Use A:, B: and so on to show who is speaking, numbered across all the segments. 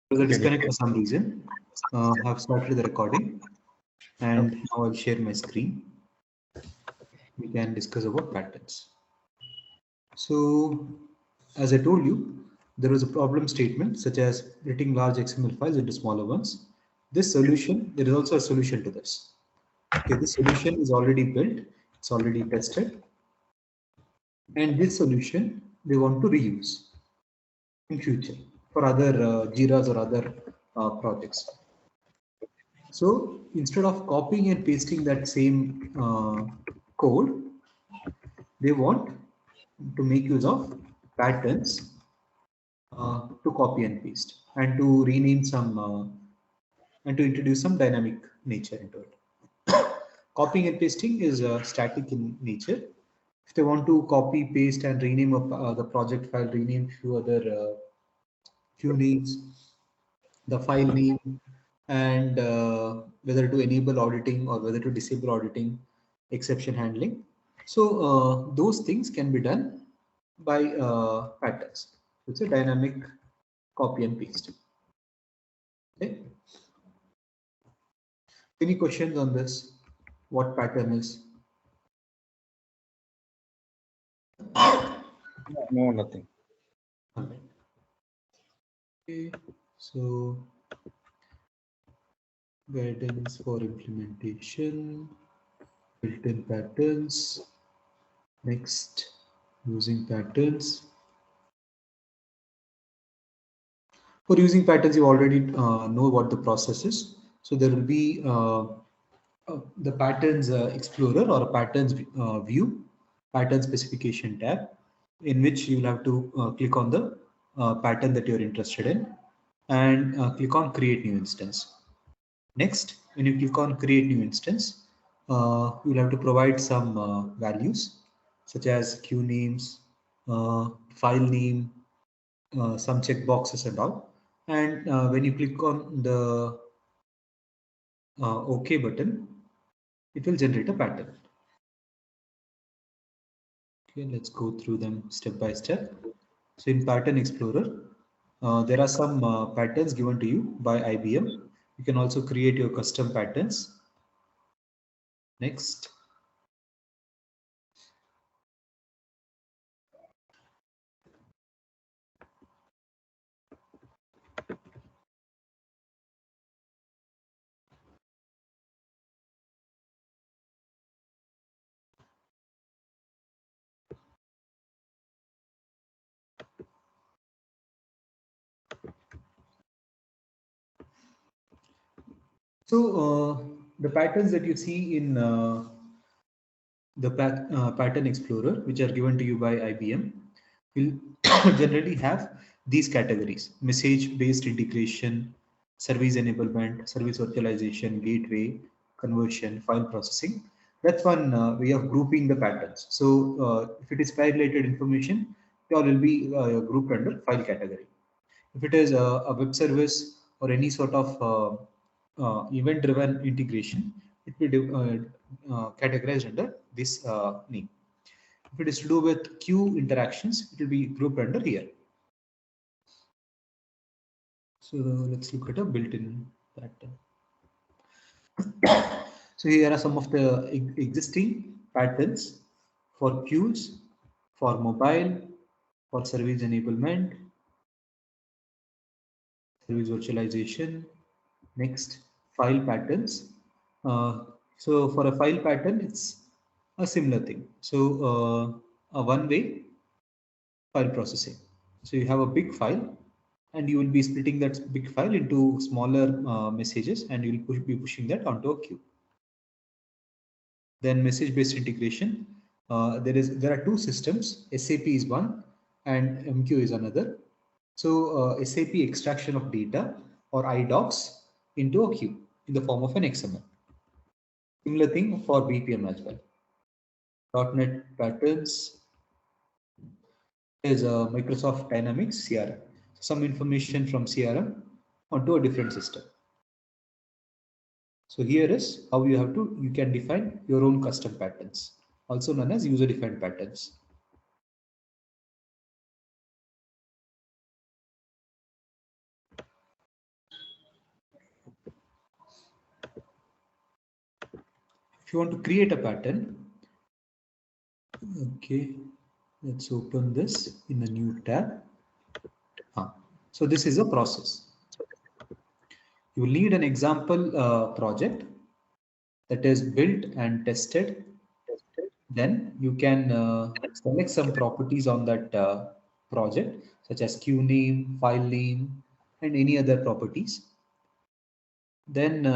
A: There was a
B: Okay,
A: disconnect for some reason. I've started the recording and
B: okay.
A: now I'll share my screen. We can discuss about patterns. So, as I told you, there was a problem statement such as splitting large XML files into smaller ones. This solution, there is also a solution to this. Okay, this solution is already built, it's already tested, and this solution they want to reuse in future for other Jiras or other projects. So instead of copying and pasting that same code, they want to make use of patterns to copy and paste and to rename some and to introduce some dynamic nature into it. Copying and pasting is static in nature. If they want to copy, paste, and rename the project file, rename few other few names, the file name, and whether to enable auditing or whether to disable auditing, exception handling. So those things can be done by patterns. It's a dynamic copy and paste. Okay. Any questions on this? What pattern is?
B: No, nothing.
A: All right. Okay. So guidance for implementation, built-in patterns. Next, using patterns. For using patterns, you already know what the process is. So there will be the patterns explorer or a patterns view, pattern specification tab, in which you'll have to click on the pattern that you're interested in and click on create new instance. Next, when you click on create new instance, you'll have to provide some values such as queue names, file name, some checkboxes and all. And when you click on the OK button, it will generate a pattern. Okay, let's go through them step by step. So in Pattern Explorer, there are some patterns given to you by IBM. You can also create your custom patterns. Next. So the patterns that you see in the Pattern Explorer, which are given to you by IBM, will generally have these categories: message-based integration, service enablement, service virtualization, gateway, conversion, file processing. That's one way of grouping the patterns. So if it is file-related information, they all will be grouped under file category. If it is a web service or any sort of event-driven integration, it will be categorized under this name. If it is to do with queue interactions, it will be grouped under here. So let's look at a built-in pattern. So here are some of the existing patterns for queues, for mobile, for service enablement, service virtualization. Next, file patterns. So for a file pattern, it's a similar thing. So a one-way file processing. So you have a big file and you will be splitting that big file into smaller messages and you will be pushing that onto a queue. Then message-based integration. There are two systems. SAP is one and MQ is another. So SAP extraction of data or iDocs into a queue in the form of an XML. Similar thing for BPM as well. .NET patterns is a Microsoft Dynamics CRM. Some information from CRM onto a different system. So here is how you can define your own custom patterns, also known as user-defined patterns. If you want to create a pattern, okay, let's open this in a new tab. So this is a process. You will need an example project that is built and tested. Then you can select some properties on that project, such as queue name, file name, and any other properties. Then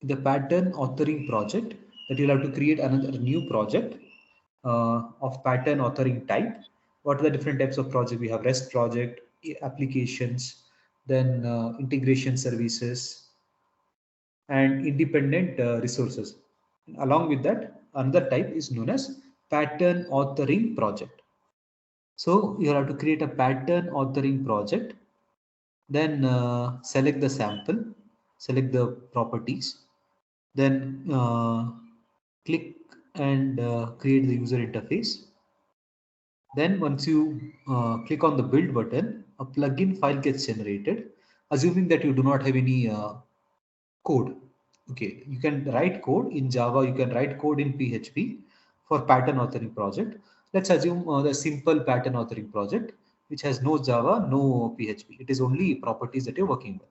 A: the pattern authoring project, that you'll have to create another new project of pattern authoring type. What are the different types of project? We have REST project, applications, then integration services, and independent resources. Along with that, another type is known as pattern authoring project. So you have to create a pattern authoring project, then select the sample, select the properties, then click and create the user interface. Then once you click on the build button, a plugin file gets generated, assuming that you do not have any code. Okay, you can write code in Java, you can write code in PHP for pattern authoring project. Let's assume the simple pattern authoring project, which has no Java, no PHP. It is only properties that you're working with.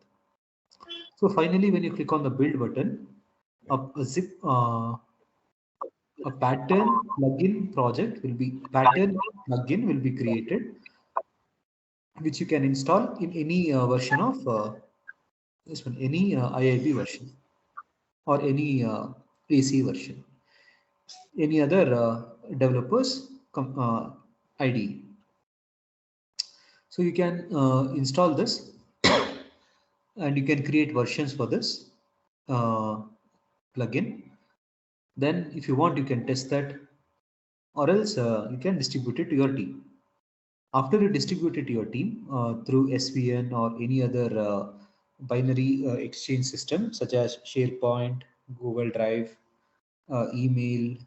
A: So finally, when you click on the build button, a pattern plugin will be created, which you can install in any version of this one, any IIB version or any AC version, any other developers IDE. So you can install this and you can create versions for this uh, plugin. Then if you want, you can test that, or else you can distribute it to your team. After you distribute it to your team through SVN or any other binary exchange system such as SharePoint, Google Drive, email,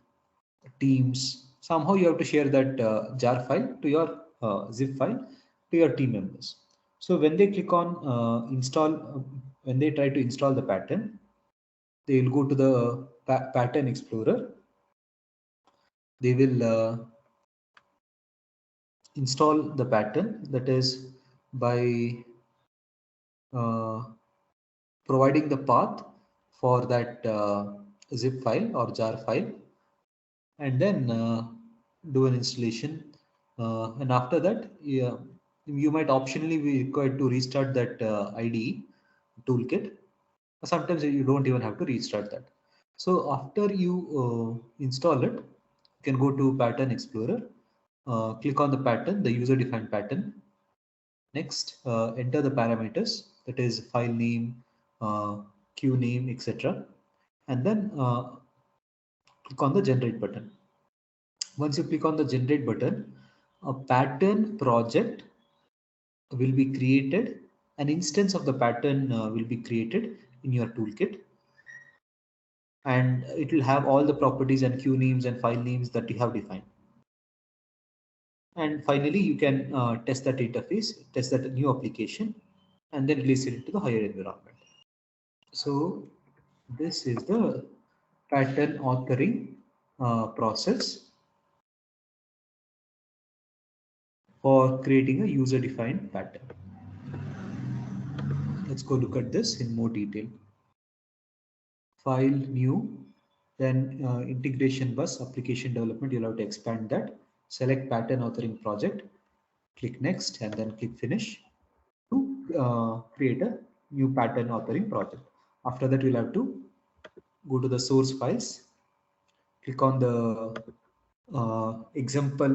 A: Teams, somehow you have to share that jar file to your zip file to your team members. So when they click on install, when they try to install the pattern, they will go to the pattern explorer. They will install the pattern, that is by uh, providing the path for that zip file or jar file, and then do an installation. And after that, yeah, you might optionally be required to restart that IDE toolkit. Sometimes you don't even have to restart that. So after you install it, you can go to Pattern Explorer, click on the pattern, the user-defined pattern. Next, enter the parameters, that is file name, queue name, etc. And then click on the generate button. Once you click on the generate button, a pattern project will be created. An instance of the pattern will be created in your toolkit, and it will have all the properties and queue names and file names that you have defined. And finally, you can test that interface, test that new application, and then release it into the higher environment. So this is the pattern authoring process for creating a user-defined pattern. Let's go look at this in more detail. File, new, then integration bus, application development, you'll have to expand that. Select pattern authoring project, click next, and then click finish to create a new pattern authoring project. After that, you'll have to go to the source files, click on the example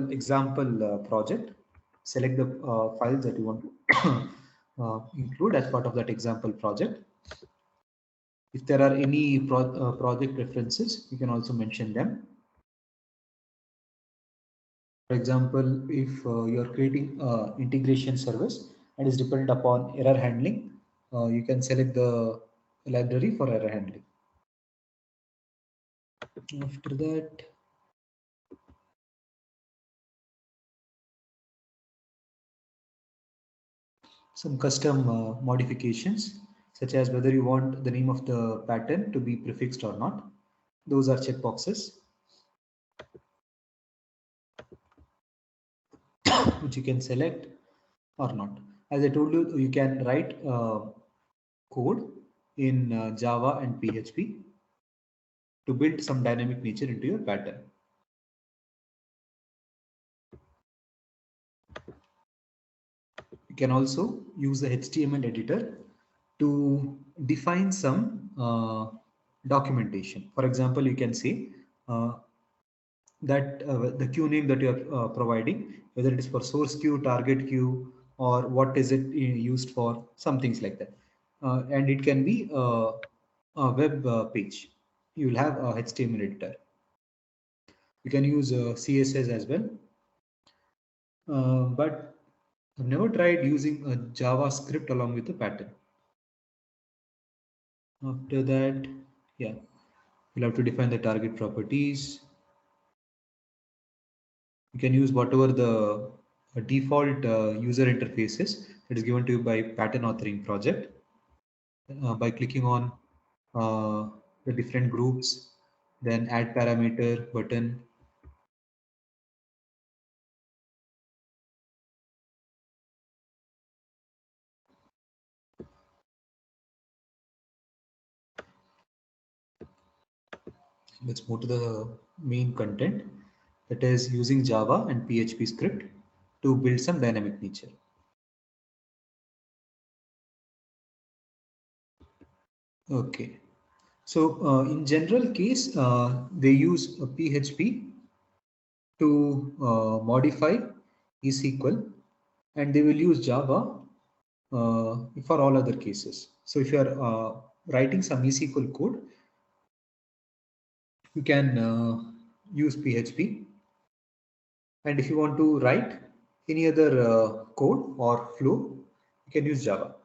A: project, select the files that you want to include as part of that example project. If there are any project references, you can also mention them. For example, if you're creating integration service and is dependent upon error handling, you can select the library for error handling. After that, some custom modifications, such as whether you want the name of the pattern to be prefixed or not. Those are checkboxes which you can select or not. As I told you, you can write code in Java and PHP to build some dynamic nature into your pattern. You can also use the HTML editor to define some documentation. For example, you can say that the queue name that you are providing, whether it is for source queue, target queue, or what is it used for, some things like that. And it can be a web page. You will have a HTML editor. You can use CSS as well. But I've never tried using a JavaScript along with the pattern. After that, yeah, you'll have to define the target properties. You can use whatever the default user interfaces that is given to you by pattern authoring project by clicking on uh, the different groups, then add parameter button. Let's move to the main content, that is using Java and PHP script to build some dynamic nature. Okay. So in general case, they use a PHP to modify ESQL, and they will use Java for all other cases. So if you are writing some ESQL code, you can use PHP. And if you want to write any other code or flow, you can use Java.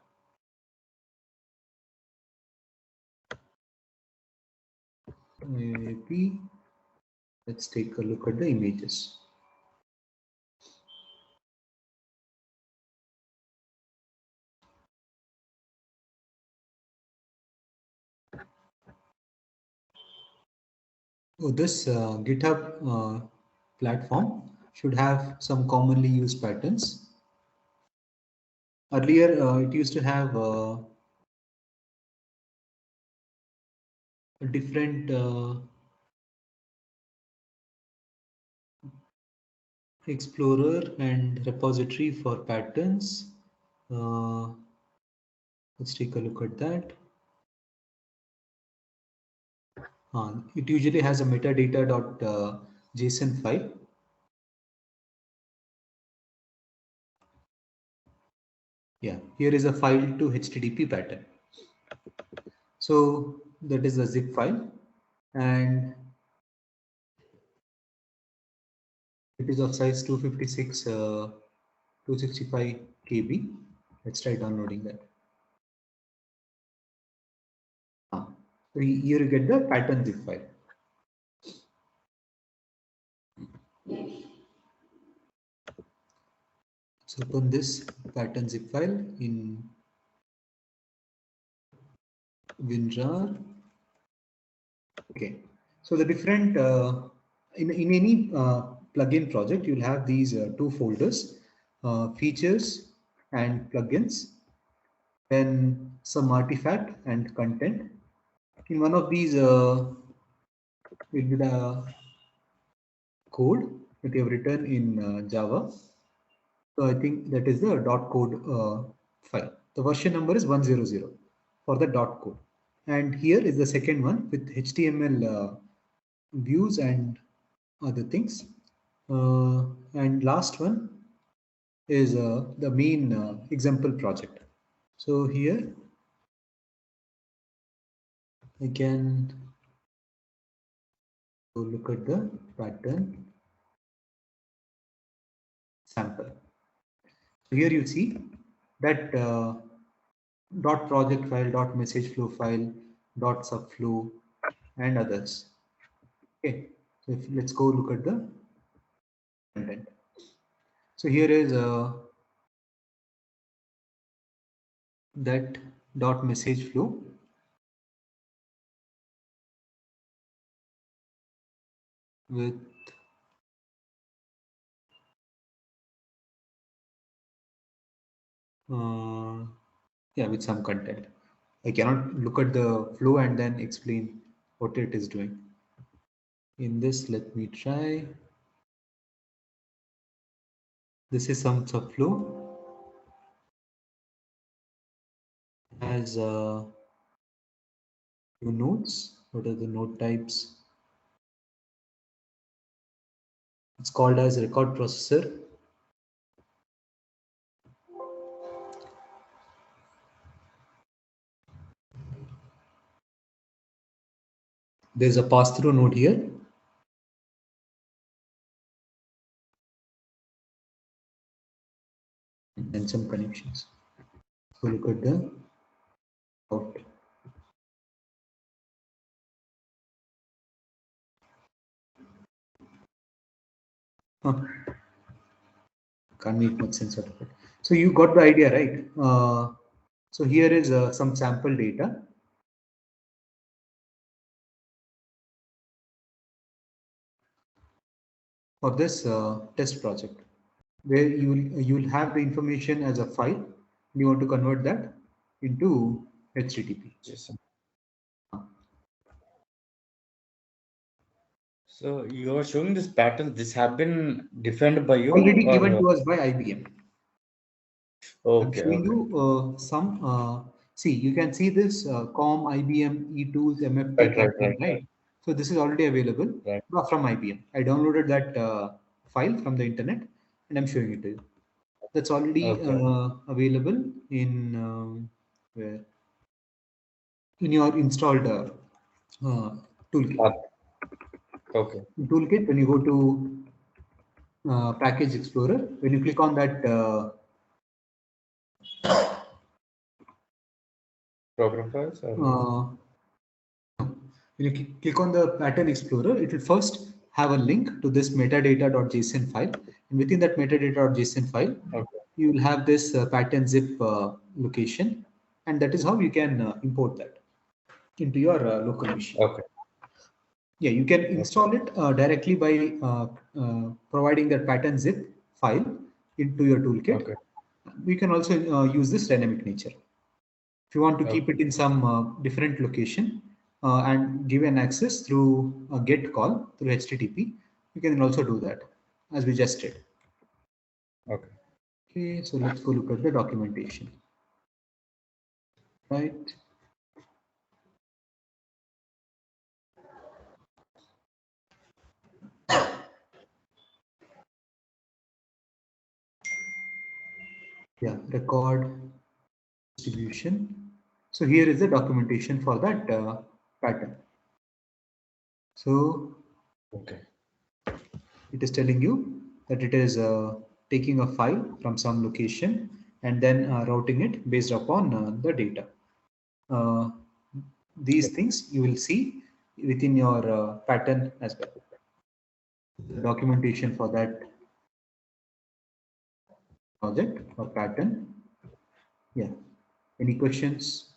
A: Maybe let's take a look at the images. So this GitHub platform should have some commonly used patterns. Earlier, it used to have a different explorer and repository for patterns. Let's take a look at that. It usually has a metadata.json file. Yeah, here is a file to HTTP pattern. So that is the zip file, and it is of size 256, 265 KB. Let's try downloading that. So here you get the pattern zip file. So open this pattern zip file in WinRAR. Okay, so the different in any plugin project, you'll have these two folders, features and plugins, then some artifact and content. In one of these will be the code that you have written in Java. So I think that is the .code file. The version number is 100 for the .code. And here is the second one with HTML views and other things. And last one is the main example project. So here I can look at the pattern sample. So here you see that dot project file, dot message flow file, dot subflow, and others. Okay, so let's go look at the content. So here is that dot message flow. with with some content. I cannot look at the flow and then explain what it is doing. In this, let me try. This is some subflow. Has few nodes. What are the node types? It's called as record processor. There's a pass-through node here. And some connections. So look at the out. Huh. Can't make much sense out of it. So you got the idea, right? So here is some sample data. For this test project, where you'll have the information as a file. You want to convert that into HTTP.
B: Yes. So you are showing this pattern. This have been defined by you,
A: Already given
B: or
A: to us by IBM. I'm
B: okay,
A: showing
B: okay,
A: you some. See, you can see this COM, IBM, eTools, MFT,
B: right, right,
A: pattern,
B: right,
A: right?
B: right,
A: So this is already available
B: right.
A: from IBM. I downloaded that file from the internet and I'm showing it to you. That's already
B: Okay,
A: available in where in your installed toolkit.
B: path. Okay,
A: In toolkit, when you go to package explorer, when you click on that
B: program files or
A: uh, when you click on the pattern explorer, it will first have a link to this metadata.json file, and within that metadata.json file,
B: okay,
A: you will have this pattern zip location, and that is how you can import that into your local machine.
B: okay,
A: Yeah, you can
B: okay,
A: install it directly by providing that pattern zip file into your toolkit.
B: okay,
A: We can also use this dynamic nature. If you want to keep
B: okay,
A: it in some different location and give an access through a GET call through HTTP, you can also do that as we just did.
B: okay.
A: Okay, so let's go look at the documentation. Right. Yeah, record distribution. So here is the documentation for that pattern. So
B: Okay.
A: it is telling you that it is taking a file from some location and then routing it based upon the data. Uh, these things you will see within your pattern as well. The documentation for that project or pattern. Yeah. Any questions?